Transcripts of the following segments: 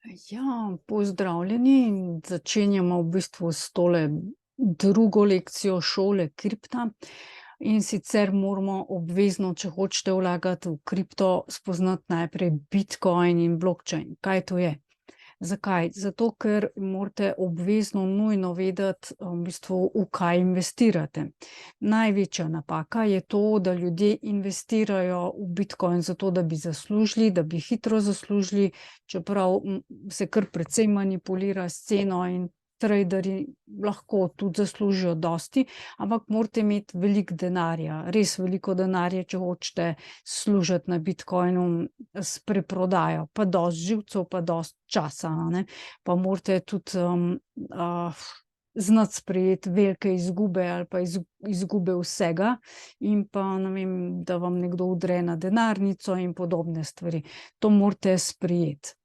Ja, pozdravljeni. Začenjamo v bistvu s tole drugo lekcijo šole kripta. In sicer moramo obvezno, če hočete vlagati v kripto, spoznati najprej Bitcoin in blockchain. Kaj to je? Zakaj? Zato, ker morate obvezno nujno vedeti, v bistvu, v kaj investirate. Največja napaka je to, da ljudje investirajo v Bitcoin zato, da bi zaslužili, da bi hitro zaslužili, čeprav se kar precej manipulira s ceno in traderji lahko tudi zaslužijo dosti, ampak morate imeti veliko denarja, res veliko denarja, če hočete služiti na Bitcoinu s preprodajo, pa dosti živcev, pa dosti časa, a ne. Pa morate tudi znati sprejeti velike izgube ali pa izgube vsega in pa, ne vem, da vam nekdo vdre na denarnico in podobne stvari. To morate sprejeti.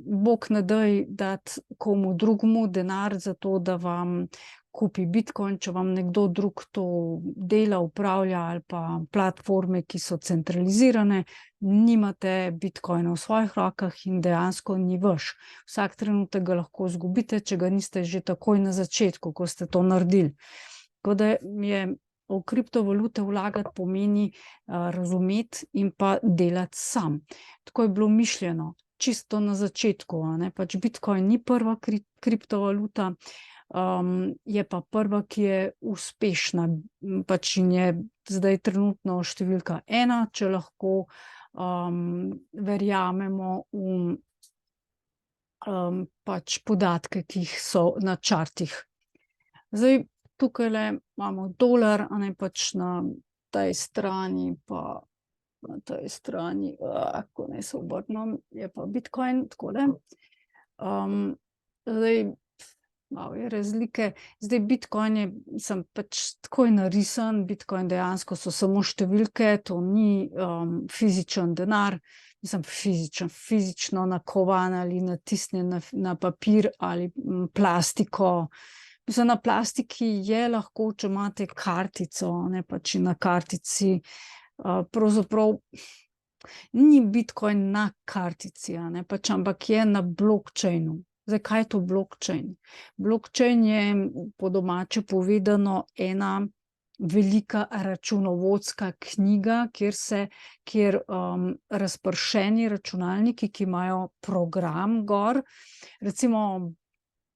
Bog ne daj dati komu drugemu denar za to, da vam kupi Bitcoin, če vam nekdo drug to dela, upravlja, ali pa platforme, ki so centralizirane, nimate Bitcoina v svojih rokah in dejansko ni vaš. Vsak trenutek ga lahko izgubite, če ga niste že takoj na začetku, ko ste to naredili. Tako da je v kriptovalute vlagati pomeni razumeti in pa delati sam. Tako je bilo mišljeno, čisto na začetku, a ne. Pač Bitcoin ni prva kriptovaluta, je pa prva, ki je uspešna, pač in je zdaj trenutno številka 1, če lahko verjamemo v pač podatke, ki jih so na čartih. Zdaj, tukajle imamo dolar, a ne, pač na tej strani pa na tej strani, ko naj se obrnem, je pa Bitcoin, takole. Zdaj, malo je razlike. Zdaj, Bitcoin je, mislim, pač tako je narisan, Bitcoin dejansko so samo številke, to ni fizičen denar, mislim, fizično nakovan ali natisnjen na papir ali plastiko. Mislim, na plastiki je lahko, če imate kartico, ne, pač na kartici pravzaprav ni Bitcoin na kartici, a ne, pač, ampak je na blockchainu. Zdaj, kaj je to blockchain? Blockchain je, po domače povedano, ena velika računovodska knjiga, kjer razpršeni računalniki, ki imajo program gor, recimo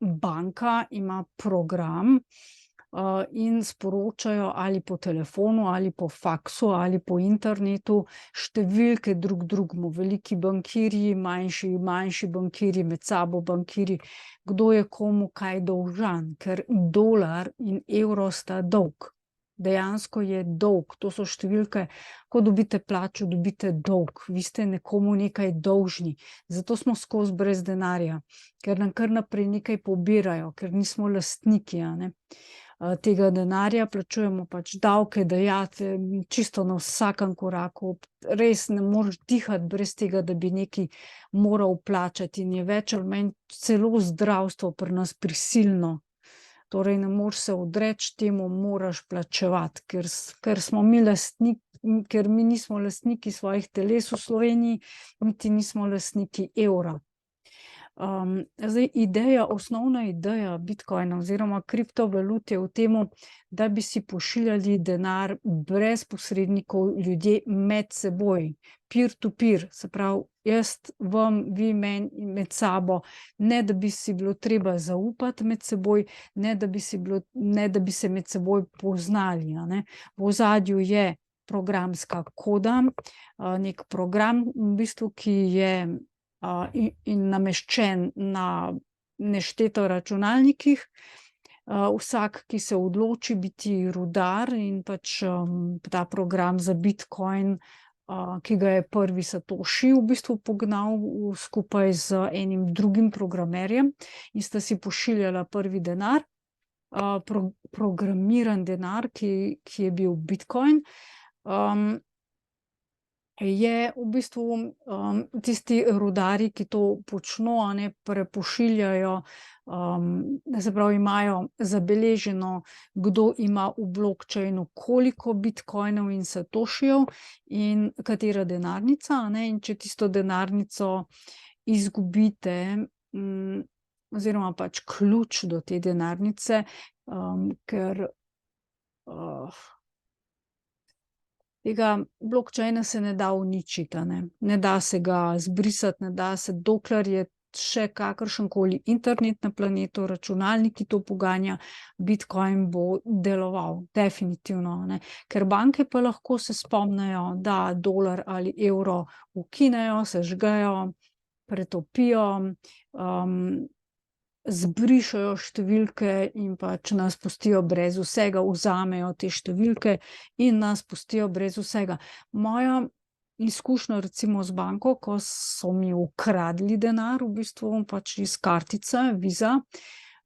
banka ima program in sporočajo ali po telefonu ali po faksu ali po internetu številke drug drugemu, veliki bankirji, manjši bankirji, med sabo bankirji, kdo je komu kaj dolžan, ker dolar in evro sta dolg. Dejansko je dolg, to so številke, ko dobite plačo, dobite dolg, vi ste nekomu nekaj dolžni, zato smo skozi brez denarja, ker nam kar naprej nekaj pobirajo, ker nismo lastniki, a ne, tega denarja, plačujemo pač davke, dajatve, čisto na vsakem koraku, res ne moreš dihati brez tega, da bi nekaj moral plačati, in je več ali manj celo zdravstvo pri nas prisilno. Torej ne moreš se odreči temu, moraš plačevati, ker smo mi ker mi nismo lastniki svojih teles v Sloveniji, niti nismo lastniki evra. Zdaj, osnovna ideja Bitcoina oziroma kriptovalut je v tem, da bi si pošiljali denar brez posrednikov, ljudje med seboj, peer to peer, se pravi, jaz vam, vi meni in med sabo, ne da bi si bilo treba zaupati med seboj, ne da bi se med seboj poznali, a ne. V ozadju je programska koda, neki program v bistvu, ki je in nameščen na nešteto računalnikih. Vsak, ki se odloči biti rudar in pač ta program za Bitcoin, ki ga je prvi Satoshi v bistvu pognal skupaj z enim drugim programerjem in sta si pošiljala prvi denar, programiran denar, ki je bil Bitcoin, je v bistvu tisti rudarji, ki to počno, a ne, prepošiljajo, se pravi, imajo zabeleženo, kdo ima v blockchainu koliko Bitcoinov in Satoshijev in katera denarnica, a ne, in če tisto denarnico izgubite oziroma pač ključ do te denarnice, ker tega blockchaina se ne da uničiti, ne da se ga zbrisati, ne da se, dokler je še kakršenkoli internet na planetu, računalnik, ki to poganja, Bitcoin bo deloval, definitivno, ker banke pa lahko se spomnejo, da dolar ali evro ukinejo, sežgejo, pretopijo, zbrišejo številke in pač nas pustijo brez vsega, vzamejo te številke in nas pustijo brez vsega. Moja izkušnja recimo z banko, ko so mi ukradli denar, v bistvu pač iz kartice, Visa,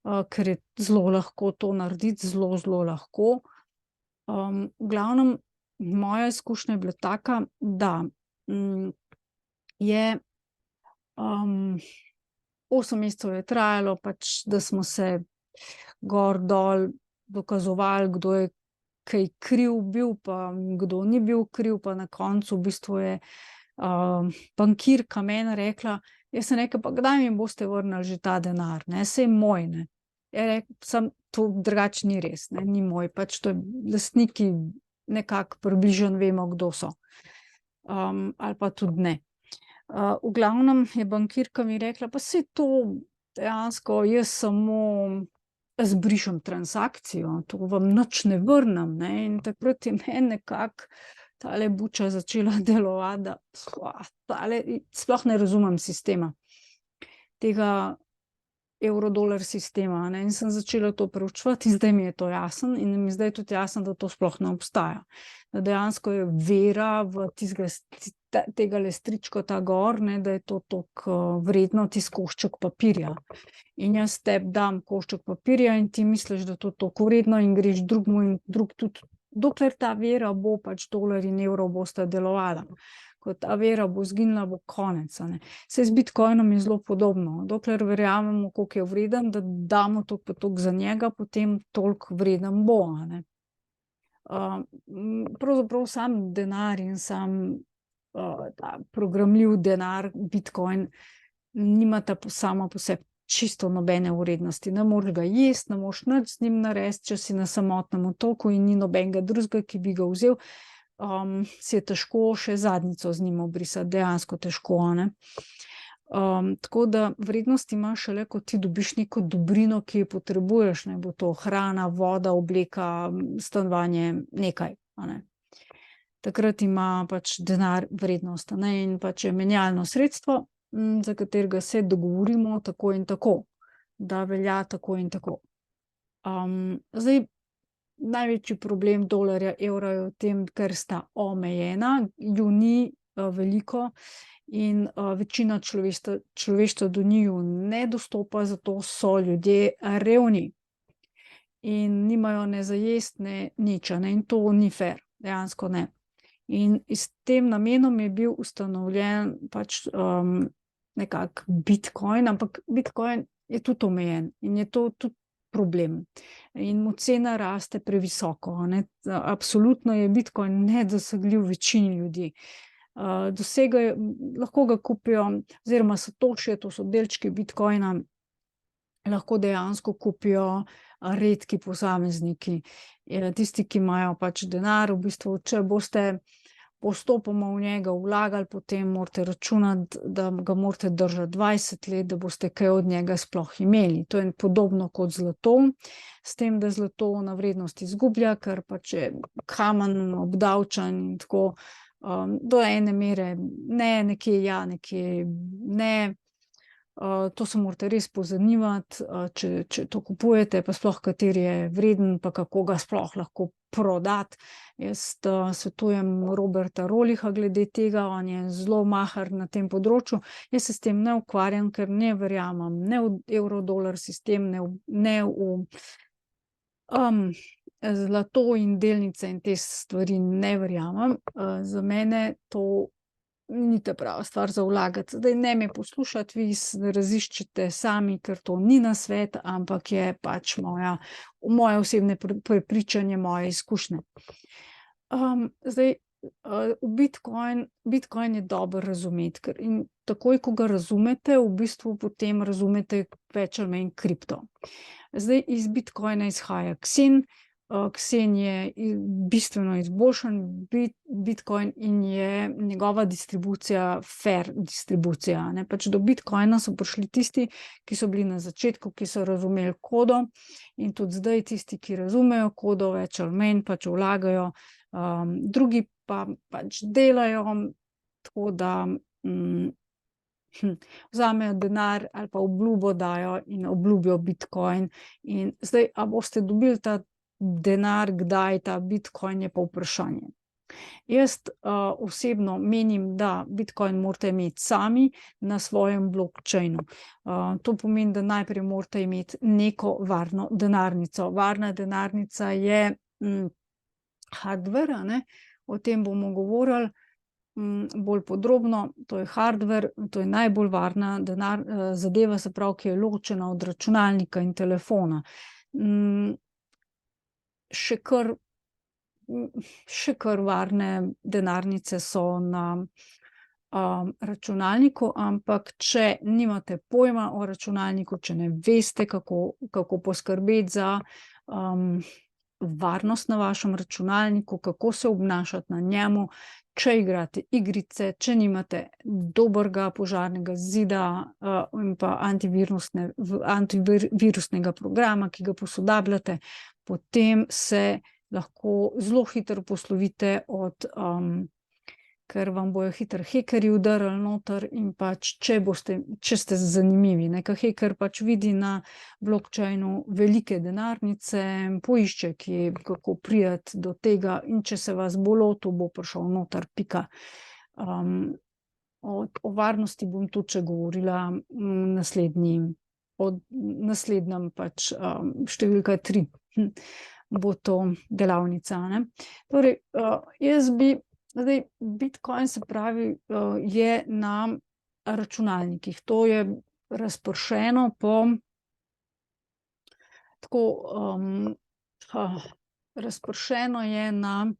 ker je zelo lahko to narediti, zelo lahko. V glavnem, moja izkušnja je bila taka, da je 8 mesecev je trajalo, pač, da smo se gor dol dokazovali, kdo je kaj kriv bil, pa kdo ni bil kriv, pa na koncu v bistvu je bankirka meni rekla, jaz sem rekla, pa kdaj mi boste vrnili že ta denar, saj moj, Je rekla, samo to drugače ni res, ni moj, pač to je lastniki nekako približno vemo, kdo so. Ali pa tudi ne. V glavnem je bankirka mi rekla, pa saj to dejansko jaz samo zbrišem transakcijo, to vam nič ne vrnem, in takrat je meni nekako tale buča začela delovati, da sploh ne razumem sistema, tega evro-dolar sistema, in sem začela to preučevati in zdaj mi je to jasno in mi zdaj tudi jasno, da to sploh ne obstaja. Da dejansko je vera v tega lestričko ta gor, da je to toliko vredno, tisti košček papirja. In jaz tebi dam košček papirja in ti misliš, da je to toliko vredno in greš drugmu in drug tudi, dokler ta vera bo, pač dolar in evro bosta delovala. Ko ta vera bo zginila, bo konec. Saj z Bitcoinom je zelo podobno. Dokler verjamemo, koliko je vreden, da damo toliko pa toliko za njega, potem toliko vreden bo. Pravzaprav sam denar in sam ta programljiv denar, Bitcoin, nimata sama po sebi čisto nobene vrednosti. Ne moreš ga jesti, ne moreš nič z njim narediti, če si na samotnem otoku in ni nobenega drugega, ki bi ga vzel, si je težko še zadnjico z njim obrisati, dejansko težko, tako da vrednost imaš šele, ko ti dobiš neko dobrino, ki jo potrebuješ, bo to hrana, voda, obleka, stanovanje, nekaj, Takrat ima pač denar vrednost, in pač je menjalno sredstvo, za katerega se dogovorimo tako in tako, da velja tako in tako. Zdaj, največji problem dolarja, evra je v tem, ker sta omejena, ju ni veliko in večina človeštva do njiju ne dostopa, zato so ljudje revni in nimajo ne za jesti, ne nič, in to ni fair, dejansko ne. In s tem namenom je bil ustanovljen pač nekako Bitcoin, ampak Bitcoin je tudi omejen in je to tudi problem. In mu cena raste previsoko, absolutno je Bitcoin nedosegljiv večini ljudi. Lahko ga kupijo, oziroma satošije, to so delčki Bitcoina, lahko dejansko kupijo redki posamezniki. Tisti, ki imajo pač denar, v bistvu, če boste postopoma v njega vlagali, potem morate računati, da ga morate držati 20 let, da boste kaj od njega sploh imeli. To je podobno kot zlato, s tem, da zlato na vrednosti izgublja, ker pač je kamen obdavčen in tako do ene mere, nekje ja, nekje ne. To se morate res pozanimati, če to kupujete, pa sploh kateri je vreden, pa kako ga sploh lahko prodati. Jaz svetujem Roberta Rollicha glede tega, on je zelo mahar na tem področju. Jaz se s tem ne ukvarjam, ker ne verjamem ne v evro-dolar sistem, ne v zlato in delnice in te stvari ne verjamem. Za mene to ni ta prava stvar za vlagati. Zdaj ne me poslušati, vi raziščite sami, ker to ni nasvet, ampak je pač moje osebne prepričanje, moje izkušnje. Zdaj, Bitcoin je dobro razumeti, in takoj, ko ga razumete, v bistvu potem razumete več ali manj kripto. Zdaj iz Bitcoina izhaja Xen. Xen je bistveno izboljšan Bitcoin in je njegova distribucija fair distribucija, ne. Pač do Bitcoina so prišli tisti, ki so bili na začetku, ki so razumeli kodo, in tudi zdaj tisti, ki razumejo kodo, več ali manj pač vlagajo, drugi pa pač delajo, tako da vzamejo denar ali pa obljubo dajo in obljubijo Bitcoin. In zdaj, a boste dobili ta denar, kdaj, ta Bitcoin, je pa vprašanje. Jaz osebno menim, da Bitcoin morate imeti sami na svojem blockchainu. To pomeni, da najprej morate imeti neko varno denarnico. Varna denarnica je hardware, a ne, o tem bomo govorili bolj podrobno. To je hardware, to je najbolj varna zadeva, se pravi, ki je ločena od računalnika in telefona. Še kar varne denarnice so na računalniku, ampak če nimate pojma o računalniku, če ne veste, kako poskrbeti za varnost na vašem računalniku, kako se obnašati na njemu, če igrate igrice, če nimate dobrega požarnega zida in pa antivirusnega programa, ki ga posodabljate, potem se lahko zelo hitro poslovite od, ker vam bojo hitro hekerji vdrli noter, in pač, če ste zanimivi, ne, ker heker pač vidi na blockchainu velike denarnice, poišče, kako priti do tega, in če se vas bo lotil, bo prišel noter, pika. O varnosti bom tudi še govorila naslednjem pač številka 3. Bo to delavnica, ne. Torej, zdaj Bitcoin, se pravi, je na računalnikih. To je razpršeno po razpršeno je na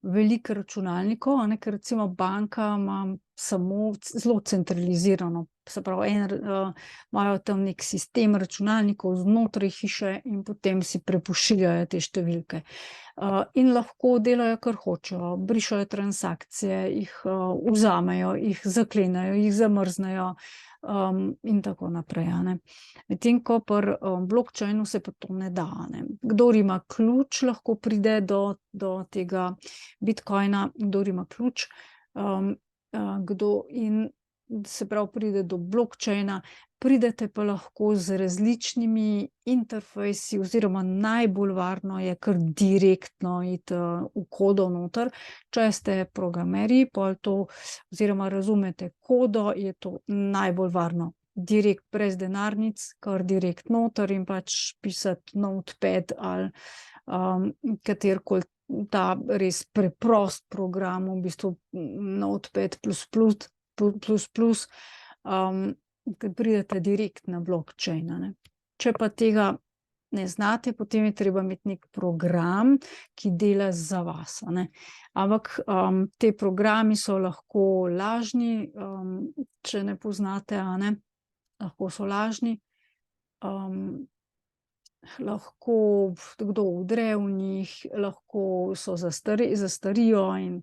veliko računalnikov, a ne, ker recimo banka ima samo zelo centralizirano, se pravi, imajo tam neki sistem računalnikov znotraj hiše in potem si prepošiljajo te številke. In lahko delajo, kar hočejo, brišejo transakcije, jih vzamejo, jih zaklenejo, jih zamrznejo, in tako naprej, a ne. Medtem ko pri blockchainu se pa to ne da, a ne. Kdor ima ključ, lahko pride do tega Bitcoina, kdor ima ključ, se pravi, pride do blockchaina, pridete pa lahko z različnimi interfejsi, oziroma najbolj varno je kar direktno iti v kodo noter. Če ste programerji, pol to, oziroma razumete kodo, je to najbolj varno. Direkt, brez denarnic, kar direkt noter in pač pisati Notepad ali katerikoli ta res preprost program, v bistvu Notepad plus, ker pridete direkt na blockchain, a ne. Če pa tega ne znate, potem je treba imeti neki program, ki dela za vas, a ne. Ampak te programi so lahko lažni, če ne poznate, a ne, lahko so lažni. Lahko kdo vdre v njih, lahko so zastarijo in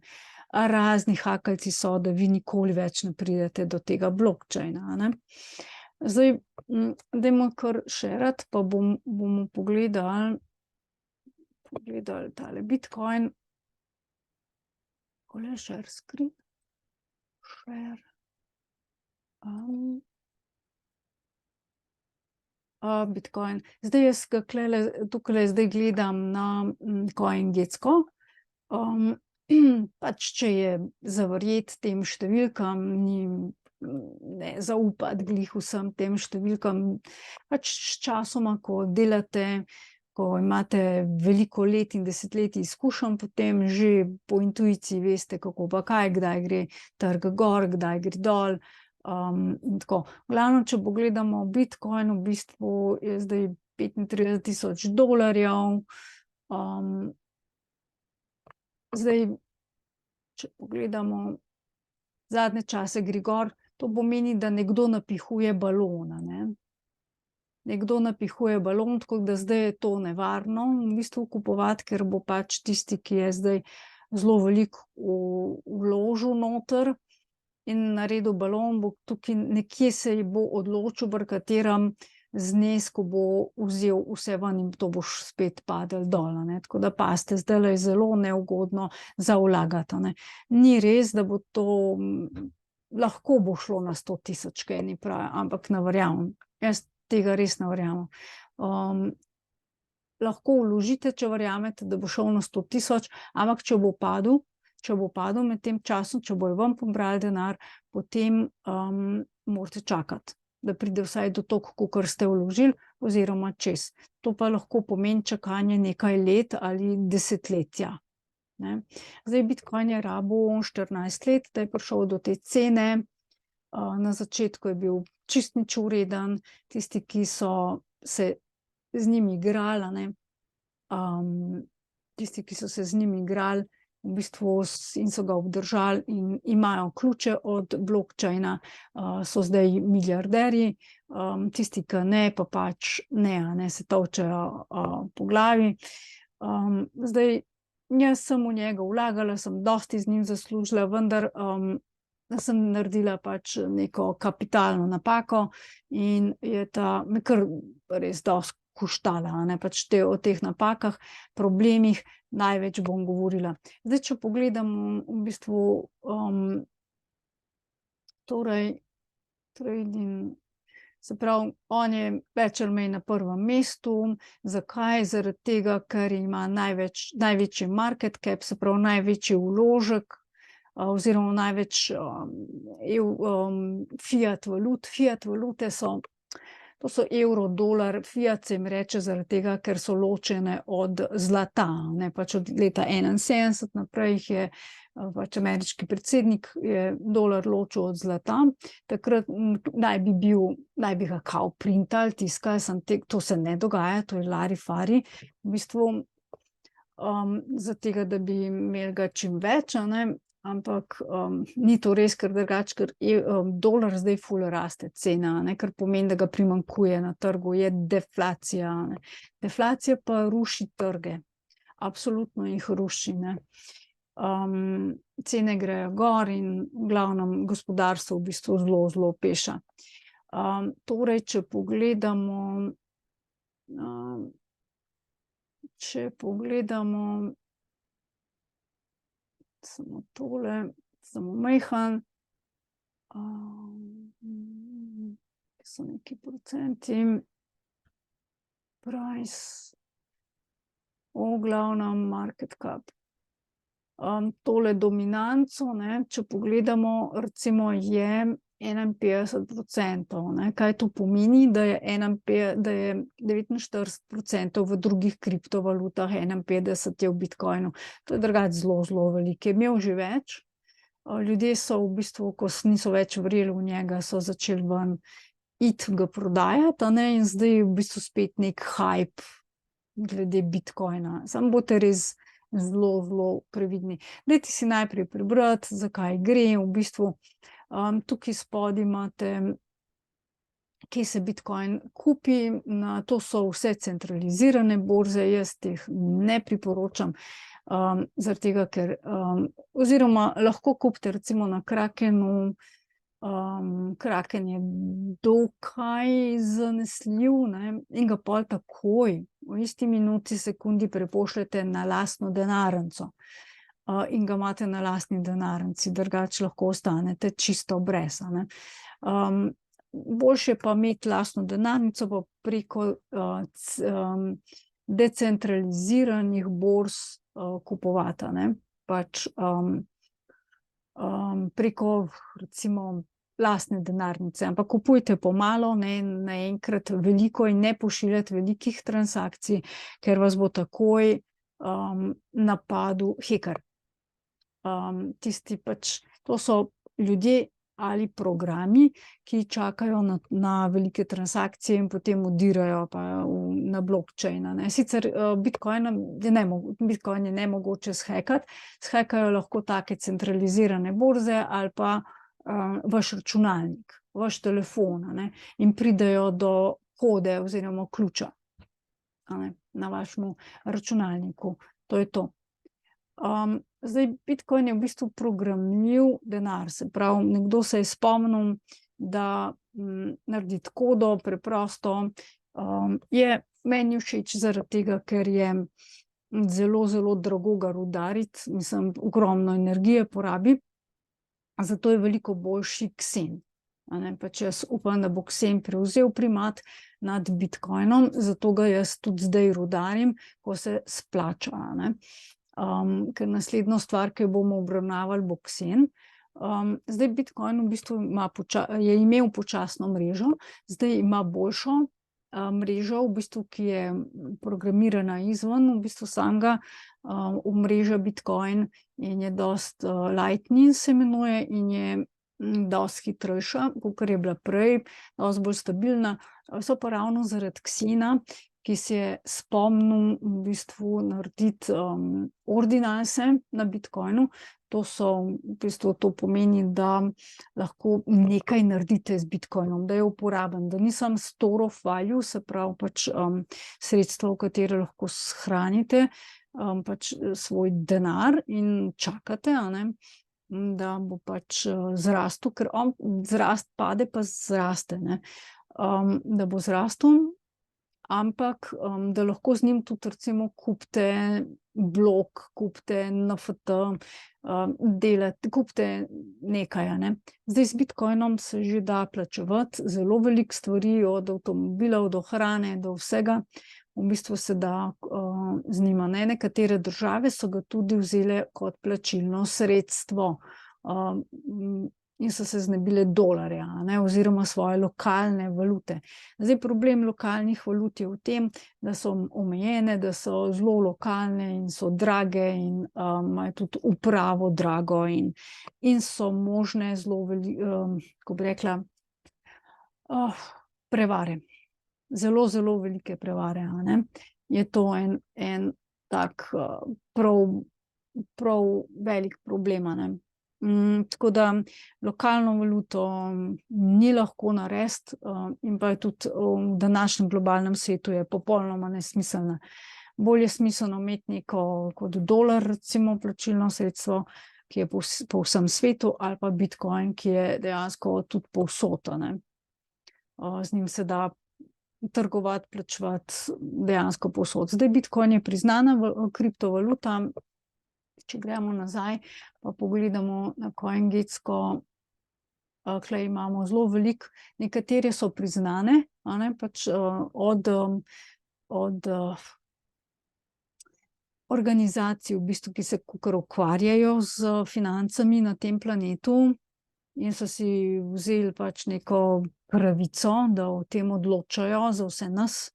razni hakeljci so, da vi nikoli več ne pridete do tega blockchaina, a ne. Zdaj, dajmo kar shareati, pa bomo pogledali tale Bitcoin. Takole share screen. Share. Bitcoin. Zdaj jaz ga tukajle zdaj gledam na CoinGecko. Pač, če je za verjeti tem številkam, ne zaupati glih vsem tem številkam. Pač sčasoma, ko delate, ko imate veliko let in desetletij izkušenj, potem že po intuiciji veste, kako pa kaj, kdaj gre trg gor, kdaj gre dol. In tako. V glavnem, če pogledamo Bitcoin, v bistvu je zdaj $35,000. Zdaj, če pogledamo zadnje čase gre gor, to pomeni, da nekdo napihuje balon, a ne. Nekdo napihuje balon, tako da zdaj je to nevarno v bistvu kupovati, ker bo pač tisti, ki je zdaj zelo veliko vložil noter in naredil balon, bo tukaj nekje se bo odločil, pri katerem znesku bo vzel vse ven in to boš spet padel dol, a ne. Tako da pazite, zdajle je zelo neugodno za vlagati, a ne. Ni res, da bo to, lahko bo šlo na 100 000, kaj eni pravijo, ampak ne verjamem. Jaz tega res ne verjamem. Lahko vložite, če verjamete, da bo šel na 100 000, ampak če bo padel med tem časom, če bojo vam pobrali denar, potem morate čakati, da pride vsaj do toliko, kakor ste vložili, oziroma čez. To pa lahko pomeni čakanje nekaj let ali desetletja, ne. Zdaj bitcoin je rabil 14 let, da je prišel do te cene. Na začetku je bil čisto nič vreden, tisti, ki so se z njim igrali, a ne. Tisti, ki so se z njim igrali, v bistvu in so ga obdržali in imajo ključe od blockchaina, so zdaj milijarderji, tisti, ki ne, pa pač ne, a ne, se tolčejo po glavi. Zdaj, jaz sem v njega vlagala, sem dosti z njim zaslužila, vendar sem naredila pač neko kapitalno napako in je me kar res dosti koštala, a ne, pač o teh napakah, problemih največ bom govorila. Zdaj, če pogledamo v bistvu, torej trading, se pravi, on je več ali manj na prvem mestu. Zakaj? Zaradi tega, ker ima največji market cap, se pravi, največji vložek, oziroma največ fiat valut. Fiat valute to so evro, dolar, fiat se jim reče zaradi tega, ker so ločene od zlata, ne, pač od leta 71 naprej jih je pač ameriški predsednik je dolar ločil od zlata. Takrat naj bi ga kao printali, tiskali, to se ne dogaja, to je larifari, v bistvu, zaradi tega, da bi imeli ga čim več, a ne. Ampak ni to res, ker drugače, ker dolar zdaj ful raste cena, a ne, kar pomeni, da ga primanjkuje na trgu, je deflacija, a ne. Deflacija pa ruši trge. Absolutno jih ruši, ne. Cene grejo gor in v glavnem gospodarstvo v bistvu zelo, zelo peša. Torej, če pogledamo samo tole, samo majhen, so neki procenti, price, v glavnem market cap. Tole dominanco, ne, če pogledamo, recimo je 51%, ne. Kaj to pomeni? Da je 49% v drugih kriptovalutah, 51% je v bitcoinu. To je drugače zelo, zelo veliko. Je imel že več. Ljudje so v bistvu, ko niso več verjeli v njega, so začeli ven iti ga prodajati, a ne, in zdaj je v bistvu spet neki hype glede bitcoina. Samo boste res zelo, zelo previdni. Dajte si najprej prebrati, zakaj gre, v bistvu. Tukaj spodaj imate, kje se bitcoin kupi, to so vse centralizirane borze, jaz teh ne priporočam, zaradi tega, ker, oziroma lahko kupite recimo na Krakenu, Kraken je dokaj zanesljiv, ne, in ga pol takoj, v isti minuti, sekundi prepošljete na lastno denarnico. In ga imate na lastni denarnici, drugače lahko ostanete čisto brez, a ne. Boljše pa imeti lastno denarnico pa preko decentraliziranih borz kupovati, a ne. Pač preko recimo lastne denarnice, ampak kupujte pomalo, ne naenkrat veliko in ne pošiljati velikih transakcij, ker vas bo takoj napadel heker. Tisti pač, to so ljudje ali programi, ki čakajo na velike transakcije in potem odirajo pa na blockchain, ne. Sicer, Bitcoin je nemogoče shekati, shekajo lahko take centralizirane borze ali pa, vaš računalnik, vaš telefon, a ne, in pridejo do kode oziroma ključa, a ne, na vašem računalniku. To je to. Zdaj, Bitcoin je v bistvu programljiv denar, se pravi, nekdo se je spomnil, da narediti kodo preprosto, je meni všeč zaradi tega, ker je zelo, zelo drago ga rudariti, mislim, ogromno energije porabi, zato je veliko boljši Xen, a ne, pač jaz upam, da bo Xen prevzel primat nad Bitcoinom, zato ga jaz tudi zdaj rudarim, ko se splača, a ne. Ker naslednjo stvar, ki jo bomo obravnavali, bo Xen. Zdaj Bitcoin v bistvu je imel počasno mrežo, zdaj ima boljšo, mrežo, v bistvu, ki je programirana izven v bistvu samega, omrežja Bitcoin in je dosti, Lightning se imenuje in je, dosti hitrejša, kakor je bila prej, dosti bolj stabilna. So pa ravno zaradi Xena, ki se je spomnil v bistvu narediti, ordinalse na Bitcoinu. To pomeni, da lahko nekaj naredite z Bitcoinom, da je uporaben, da ni samo store of value, se pravi pač, sredstvo, v katero lahko shranite, pač svoj denar in čakate, a ne, da bo pač, zrastel, ker on pade pa zraste, ne. Da bo zrastel, ampak, da lahko z njim tudi recimo kupite blok, kupite NFT, kupite nekaj, a ne. Zdaj z Bitcoinom se že da plačevati zelo veliko stvari, od avtomobilov do hrane, do vsega. V bistvu se da, z njim, a ne. Nekatere države so ga tudi vzele kot plačilno sredstvo, in so se znebile dolarja, a ne, oziroma svoje lokalne valute. Zdaj, problem lokalnih valut je v tem, da so omejene, da so zelo lokalne in so drage in, imajo tudi upravo drago in so možne zelo kako bi rekla, prevare. Zelo, zelo velike prevare, a ne. Je to en tak, prav velik problem, a ne. Tako da lokalno valuto ni lahko narediti, in pa je tudi, v današnjem globalnem svetu je popolnoma nesmiselna. Bolj je smiselno imeti neko kot dolar, recimo, plačilno sredstvo, ki je po vsem svetu, ali pa Bitcoin, ki je dejansko tudi povsod, a ne. Z njim se da trgovati, plačevati dejansko povsod. Zdaj, Bitcoin je priznana kriptovaluta. Če gremo nazaj pa pogledamo na CoinGecko, tule imamo zelo veliko, nekatere so priznane, a ne, pač, od organizacij v bistvu, ki se kakor ukvarjajo s financami na tem planetu in so si vzeli pač neko pravico, da o tem odločajo za vse nas,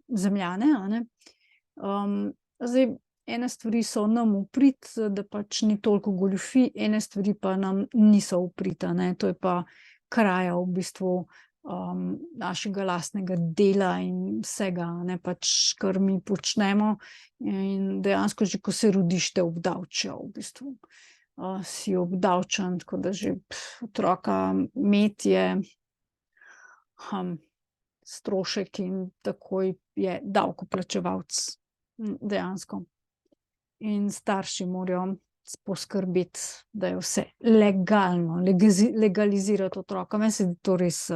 zemljane, a ne. Zdaj, ene stvari so nam v prid, da pač ni toliko goljufij, ene stvari pa nam niso v prid, a ne, to je pa kraja v bistvu, našega lastnega dela in vsega, a ne, pač kar mi počnemo, in dejansko že, ko se rodiš, te obdavčijo v bistvu. Si obdavčen, tako da že otroka imeti je, strošek in takoj je davkoplačevalec, dejansko. In starši morajo poskrbeti, da je vse legalno, legalizirati otroka. Meni se zdi to res,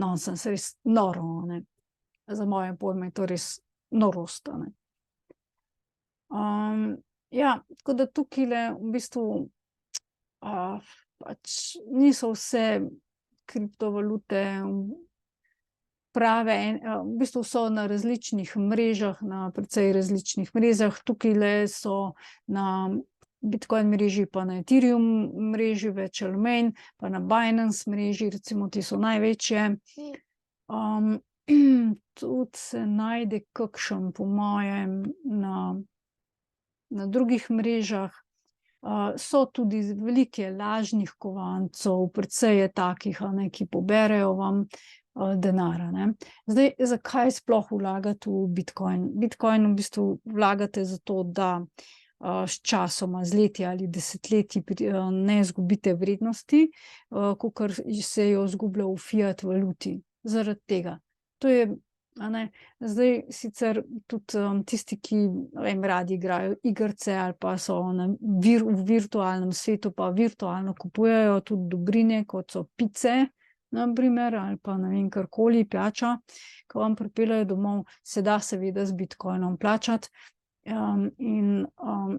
nonsens, res noro, a ne. Za moje pojme je to res norost, a ne. Ja, tako da tukajle v bistvu, pač niso vse kriptovalute prave, v bistvu so na različnih mrežah, na precej različnih mrežah, tukajle so na Bitcoin mreži pa na Ethereum mreži več ali manj, pa na Binance mreži, recimo, te so največje. Tudi se najde kakšen, po mojem, na drugih mrežah. So tudi velike lažnih kovancev, precej je takih, ki poberejo vam denar, a ne. Zdaj, zakaj sploh vlagati v bitcoin? Bitcoin v bistvu vlagate zato, da sčasoma, z leti ali desetletji ne izgubite vrednosti, kakor se jo izgublja v fiat valuti. Zaradi tega. To je, a ne, zdaj sicer tudi tisti, ki, ne vem, radi igrajo igrice ali pa so v virtualnem svetu pa virtualno kupujejo tudi dobrine, kot so pice, na primer, ali pa ne vem, karkoli, pijača, ko vam pripeljejo domov, se da seveda z bitcoinom plačati. In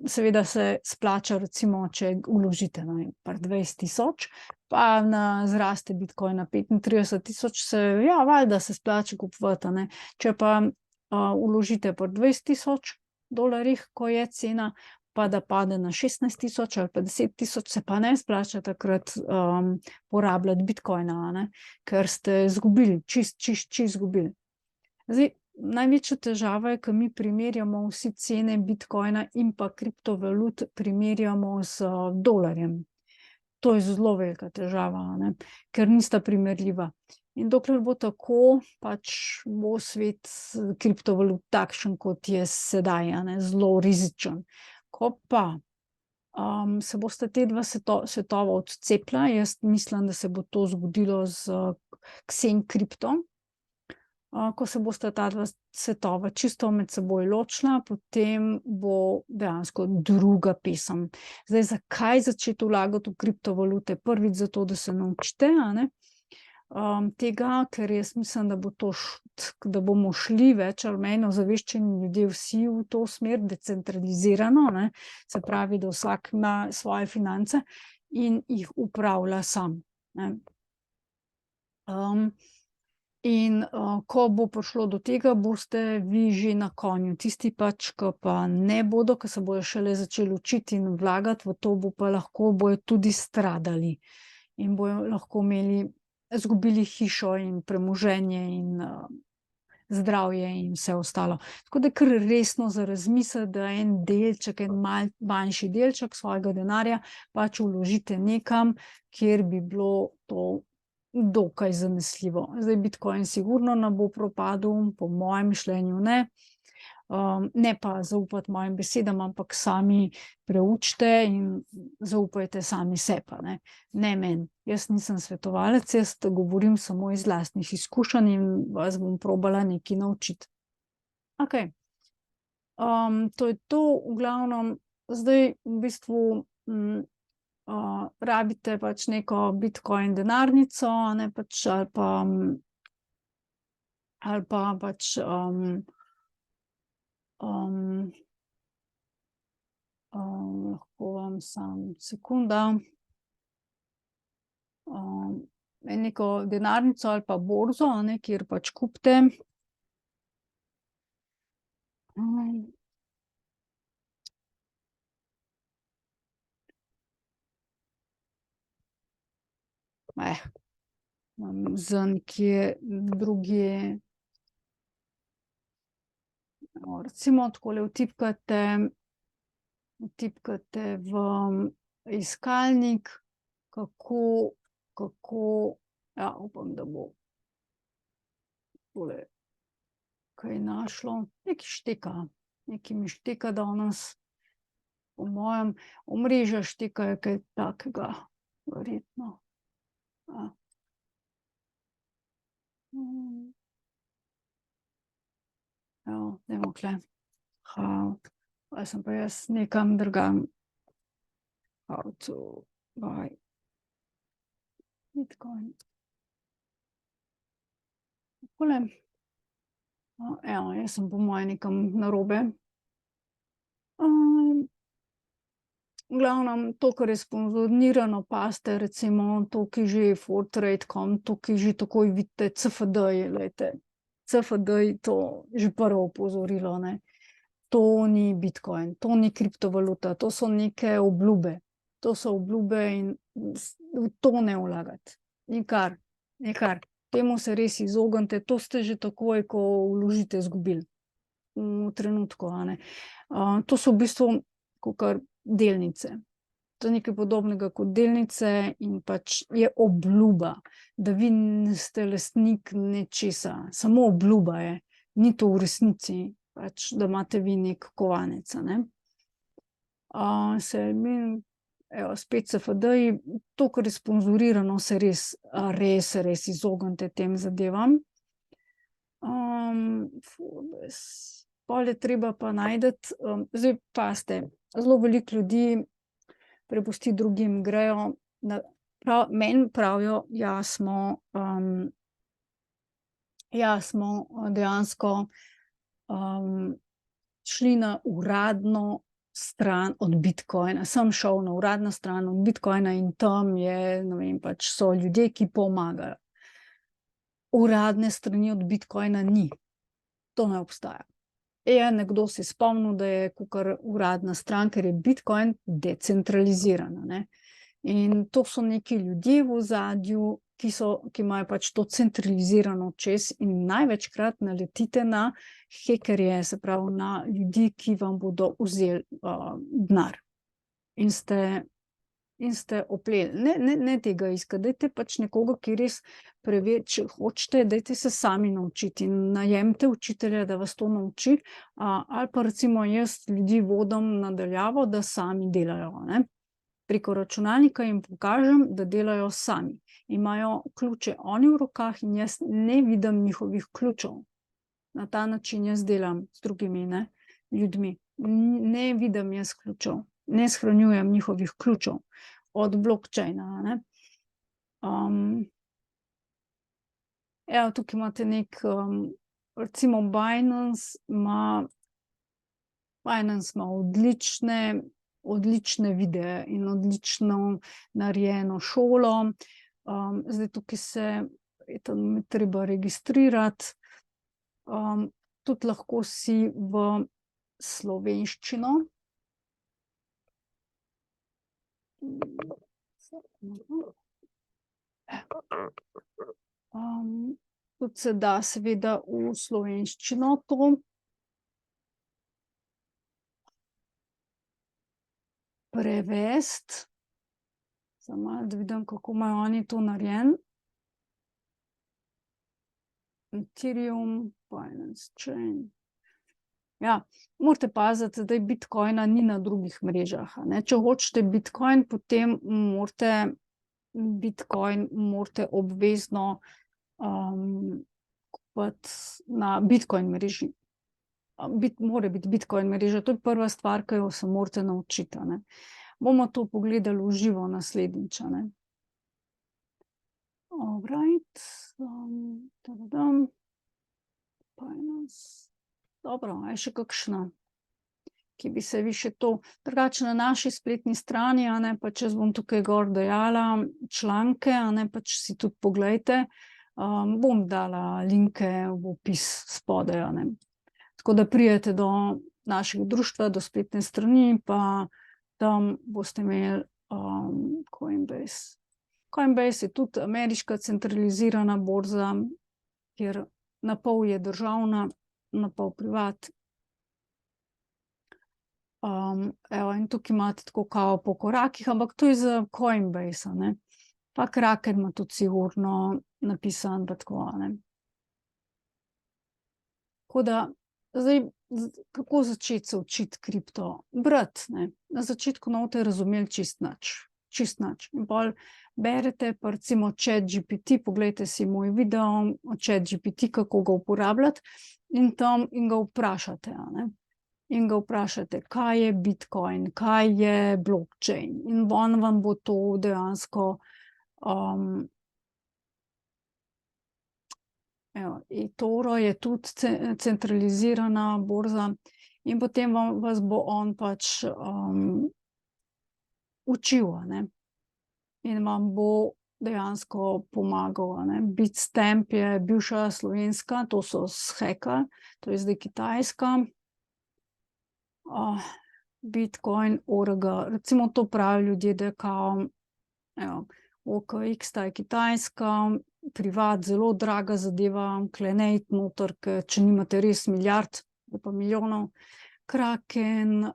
seveda se splača, recimo, če vložite, ne vem, pri 20 000, pa zraste bitcoin na 35 000, ja, valjda se splača kupovati, a ne. Če pa vložite pri 20 000 dolarjih, ko je cena, pa da pade na 16 000 ali pa 10 000, se pa ne splača takrat porabljati bitcoina, a ne, ker ste izgubili, čisto izgubili. Zdaj, največja težava je, ko mi primerjamo vsi cene bitcoina in pa kriptovalut primerjamo z dolarjem. To je zelo velika težava, a ne, ker nista primerljiva. In dokler bo tako, pač bo svet kriptovalut takšen, kot je sedaj, a ne, zelo rizičen. Ko pa se bosta te dva svetova odcepila, jaz mislim, da se bo to zgodilo z Xenkriptom, ko se bosta ta dva svetova čisto med seboj ločila, potem bo dejansko druga pesem. Zdaj, zakaj začeti vlagati v kriptovalute? Prvič zato, da se naučite, a ne, tega, ker jaz mislim, da bo to da bomo šli več ali manj ozaveščeni ljudje vsi v to smer, decentralizirano, ne, se pravi, da vsak ima svoje finance in jih upravlja sam, ne. In ko bo prišlo do tega, boste vi že na konju. Tisti pač, ki pa ne bodo, ki se bojo šele začeli učiti in vlagati v to, bojo tudi stradali. In bojo lahko izgubili hišo in premoženje in zdravje in vse ostalo. Tako da kar resno za razmisliti, da en delček, en manjši delček svojega denarja pač vložite nekam, kjer bi bilo to dokaj zanesljivo. Zdaj, bitcoin sigurno ne bo propadel, po mojem mišljenju ne. Ne pa zaupati mojim besedam, ampak sami preučite in zaupajte sami sebi, ne. Ne meni. Jaz nisem svetovalec, jaz govorim samo iz lastnih izkušenj in vas bom probala nekaj naučiti. Okej. To je to, v glavnem, zdaj v bistvu rabite pač neko bitcoin denarnico, a ne, pač ali pa pač lahko vam samo sekunda. Neko denarnico ali pa borzo, a ne, kjer pač kupite. Imam za nekje drugje. Recimo takole vtipkate v iskalnik, kako, ja, upam, da bo tole kaj našlo. Nekaj šteka, nekaj mi šteka danes. Po mojem, omrežja štekajo kaj takega, verjetno. Evo, dajmo tule. Zdaj sem pa jaz nekam drugam. How to buy bitcoin. Takole. Evo, jaz sem po moje nekam narobe. V glavnem, to, kar je sponzorirano, pazite, recimo tukaj že Fortrade.com, tukaj že takoj vidite CFD-ji, glejte. CFD-ji, to že prvo opozorilo, ne. To ni bitcoin, to ni kriptovaluta, to so neke obljube. To so obljube in v to ne vlagati. Nikar, nikar. Temu se res izognite, to ste že takoj, ko vložite, izgubili. V trenutku, a ne. To so v bistvu kakor delnice. To je nekaj podobnega kot delnice in pač je obljuba, da vi ste lastnik nečesa, samo obljuba je, ni to v resnici, pač, da imate vi nek kovanec, a ne. Spet CFD-ji, to, kar je sponzorirano, se res izognite tem zadevam. Pol je treba pa najti, zdaj pazite, zelo veliko ljudi prepusti drugim, grejo meni pravijo, smo dejansko šli na uradno stran od Bitcoina. Sem šel na uradno stran od Bitcoina in tam je, ne vem, pač so ljudje, ki pomagajo. Uradne strani od Bitcoina ni. To ne obstaja. Nekdo si spomnil, da je kakor uradna stran, ker je Bitcoin decentraliziran, ne. In to so neki ljudje v ozadju, ki imajo pač to centralizirano čez in največkrat naletite na hekerje, se pravi na ljudi, ki vam bodo vzeli denar. In ste opleli. Ne tega iskati, dajte pač nekoga, ki res preveri, če hočete, dajte se sami naučiti in najemite učitelja, da vas to nauči, ali pa recimo jaz ljudi vodim na daljavo, da sami delajo, ne. Preko računalnika jim pokažem, da delajo sami. Imajo ključe oni v rokah in jaz ne vidim njihovih ključev. Na ta način jaz delam z drugimi, ne, ljudmi. Ne vidim jaz ključev, ne shranjujem njihovih ključev od blockchaina, ne. Tukaj imate recimo Binance ima odlične videe in odlično narejeno šolo. Zdaj tukaj tam je treba registrirati. Tudi lahko si v slovenščino. Tudi se da seveda v slovenščino to prevesti. Samo malo, da vidim, kako imajo oni to narejeno. Ethereum, Binance Chain. Morate paziti, da Bitcoina ni na drugih mrežah, a ne. Če hočete Bitcoin, potem morate obvezno kupiti na Bitcoin mreži. Mora biti Bitcoin mreža, to je prva stvar, ki jo se morate naučiti, a ne. Bomo to pogledali v živo naslednjič, a ne. Alright. Dobro, je še kakšna, ki bi se vi še to, drugače na naši spletni strani, a ne, pač jaz bom tukaj gor dajala članke, a ne, pač si tudi poglejte. Bom dala linke v opis spodaj, a ne. Tako da pridete do našega društva, do spletne strani, pa tam boste imeli Coinbase. Coinbase je tudi ameriška centralizirana borza, kjer na pol je državna, na pol privat. In tukaj imate tako kao po korakih, ampak to je za Coinbase, a ne. Pa Kraken ima tudi sigurno napisan, pa tako, a ne. Tako da, zdaj, kako začeti se učiti kripto? Brati, ne. Na začetku ne boste razumeli čisto nič. In pol berete, pa recimo ChatGPT, poglejte si moj video o ChatGPT, kako ga uporabljati, in ga vprašate, a ne. In ga vprašate, kaj je Bitcoin, kaj je blockchain, in on vam bo to dejansko eToro je tudi centralizirana borza in potem vas bo on pač učil, a ne. In vam bo dejansko pomagal, a ne. Bitstamp je bivša slovenska, to so zhekali, to je zdaj kitajska. Bitcoin.org, recimo to pravijo ljudje, da je kao, OKX, ta je kitajska, privat, zelo draga zadeva, tule ne iti noter, ker če nimate res milijard ali pa milijonov. Kraken,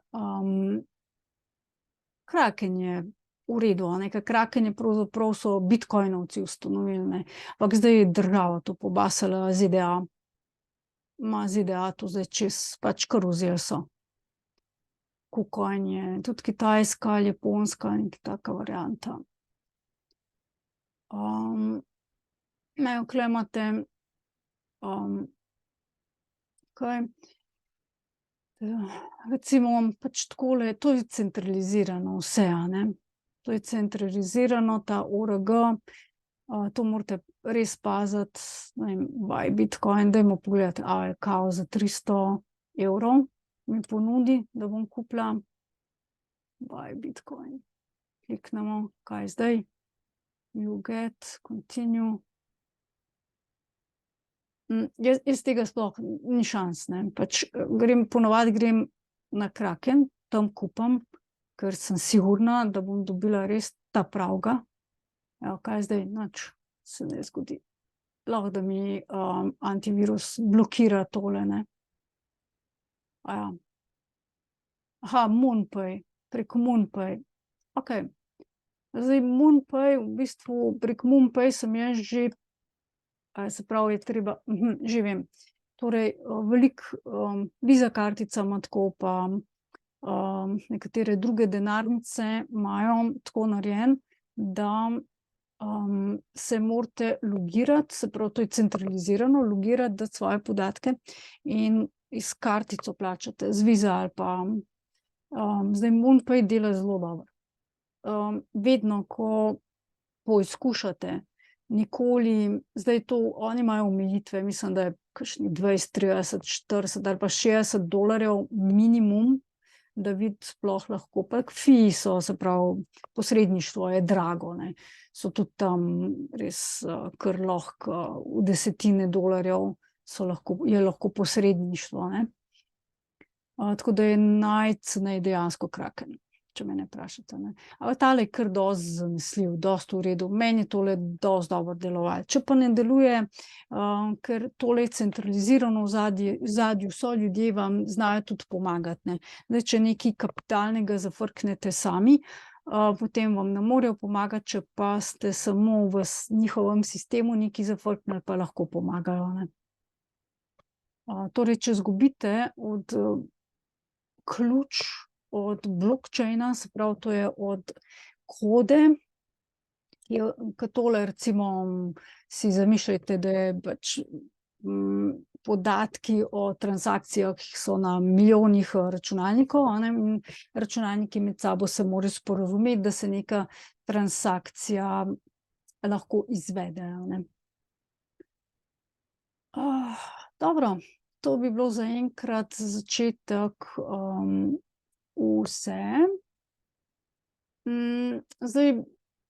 Kraken je v redu, ker Kraken je pravzaprav so bitcoinovci ustanovili, ne. Ampak zdaj je država to pobasala, ZDA. ZDA to zdaj pač kar vzeli so. KuCoin je tudi Kitajska ali Japonska, neka taka varianta. Tule imate, kaj, recimo pač takole, to je centralizirano vse, a ne. To je centralizirano, ta ORG, to morate res paziti, ne vem, buy bitcoin, dajmo pogledati, je kao za 300 evrov mi ponudi, da bom kupila. Buy bitcoin. Kliknemo, kaj zdaj? You get, continue. Jaz tega sploh ni šans, ne, pač ponavadi grem na Kraken, tam kupam, ker sem sigurna, da bom dobila res ta pravega. Evo, kaj zdaj? Nič se ne zgodi. Lahko, da mi antivirus blokira tole, ne. MoonPay, preko MoonPay. Okej. Zdaj MoonPay, v bistvu prek MoonPay sem jaz že, se pravi, je treba, že vem. Torej, veliko Visa kartica ima tako, pa nekatere druge denarnice imajo tako narejen, da se morate logirati, se pravi, to je centralizirano, logirati, dati svoje podatke in s kartico plačate, z Visa ali pa, zdaj MoonPay dela zelo dobro. Vedno, ko poizkušate, nikoli, zdaj to, oni imajo omejitve, mislim, da je kakšnih 20, 30, 40 ali pa $60 minimum, da vid sploh lahko, pa fiji so, se pravi, posredništvo je drago, ne. So tudi tam res kar lahko v desetine dolarjev je lahko posredništvo, ne. Tako da je najceneje dejansko Kraken, če mene vprašate, ne. Ampak tale je kar dosti zanesljiv, dosti v redu, meni je tole dosti dobro delovalo. Če pa ne deluje, ker tole je centralizirano v ozadju, so ljudje, vam znajo tudi pomagati, ne. Zdaj, če nekaj kapitalnega zafrknete sami, potem vam ne morejo pomagati, če pa ste samo v njihovem sistemu nekaj zafrknili, pa lahko pomagajo, ne. Torej, če izgubite ključ od blockchaina, se pravi, to je od kode, ke tole recimo si zamišljajte, da je pač podatki o transakcijah so na milijonih računalnikov, a ne, in računalniki med sabo se morajo sporazumeti, da se neka transakcija lahko izvede, a ne. Dobro, to bi bilo zaenkrat za začetek vse. Zdaj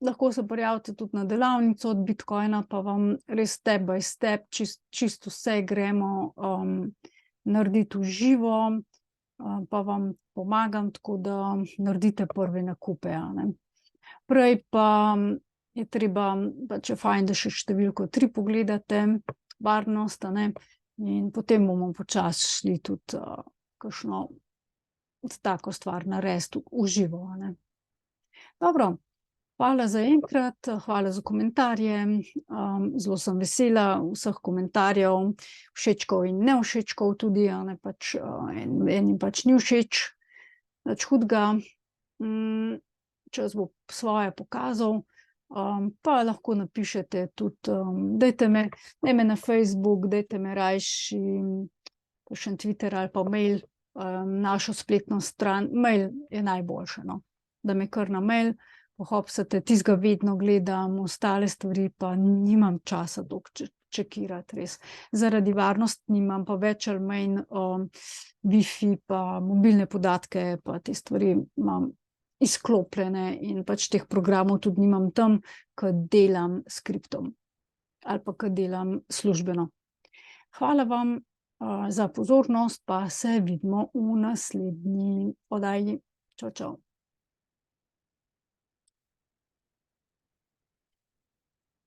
lahko se prijavite tudi na delavnico od bitcoina, pa vam res step by step čisto vse gremo narediti v živo, pa vam pomagam, tako da naredite prve nakupe, a ne. Prej pa je treba, pač je fajn, da še številko 3 pogledate, varnost, a ne, in potem bomo počasi šli tudi kakšno tako stvar narediti v živo, a ne. Dobro, hvala zaenkrat, hvala za komentarje, zelo sem vesela vseh komentarjev, všečkov in nevšečkov tudi, a ne, pač enim pač ni všeč, nič hudega. Čas bo svoje pokazal, pa lahko napišete tudi, dajte me na Facebook, dajte me rajši kakšen Twitter ali pa mail, našo spletno stran, mail je najboljše, no, da me kar na mail pohopsate, tistega vedno gledam, ostale stvari pa nimam časa toliko čekirati, res. Zaradi varnosti nimam, pa več ali manj Wi-Fi pa mobilne podatke pa te stvari imam izklopljene in pač teh programov tudi nimam tam, ke delam s kriptom ali pa ke delam službeno. Hvala vam za pozornost, pa se vidimo v naslednji oddaji. Čau, čau.